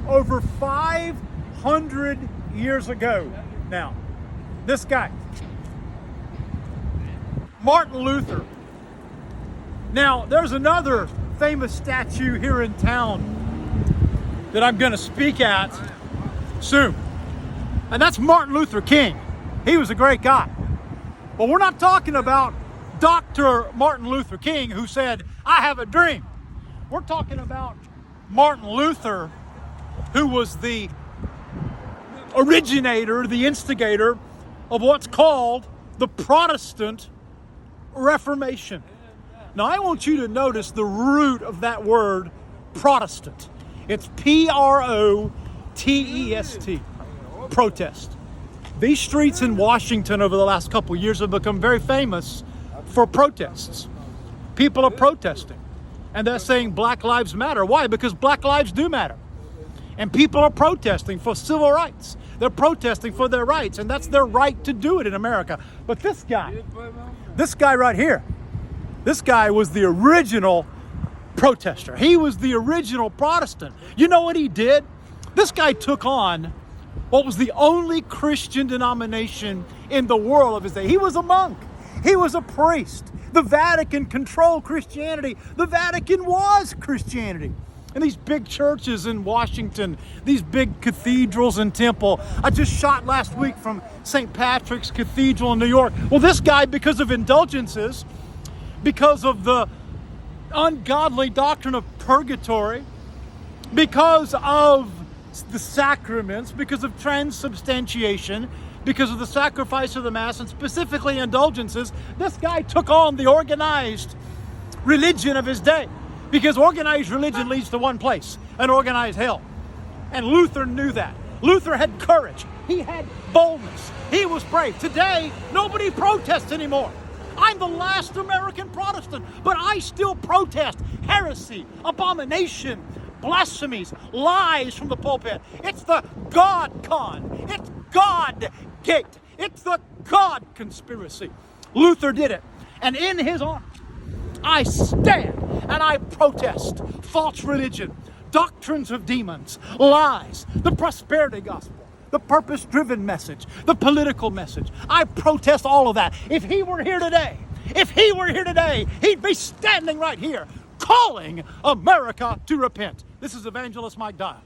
over 500 years ago now. This guy, Martin Luther. Now, there's another famous statue here in town that I'm going to speak at soon. And that's Martin Luther King. He was a great guy. But we're not talking about Dr. Martin Luther King, who said, "I have a dream." We're talking about Martin Luther, who was the originator, the instigator of what's called the Protestant Reformation. Now, I want you to notice the root of that word, Protestant. It's Protest, protest. These streets in Washington over the last couple of years have become very famous for protests. People are protesting, and they're saying Black Lives Matter. Why? Because Black lives do matter. And people are protesting for civil rights. They're protesting for their rights, and that's their right to do it in America. But this guy right here, this guy was the original protester. He was the original Protestant. You know what he did? This guy took on what was the only Christian denomination in the world of his day. He was a monk. He was a priest. The Vatican controlled Christianity. The Vatican was Christianity. And these big churches in Washington, these big cathedrals and temple. I just shot last week from St. Patrick's Cathedral in New York. Well, this guy, because of indulgences, because of the ungodly doctrine of purgatory, because of the sacraments, because of transubstantiation, because of the sacrifice of the Mass, and specifically indulgences, this guy took on the organized religion of his day. Because organized religion leads to one place, an organized hell. And Luther knew that. Luther had courage. He had boldness. He was brave. Today, nobody protests anymore. I'm the last American Protestant, but I still protest heresy, abomination, blasphemies, lies from the pulpit. It's the God con. It's God gate. It's the God conspiracy. Luther did it. And in his honor, I stand and I protest false religion, doctrines of demons, lies, the prosperity gospel, the purpose-driven message, the political message. I protest all of that. If he were here today, he'd be standing right here calling America to repent. This is Evangelist Mike Dyal.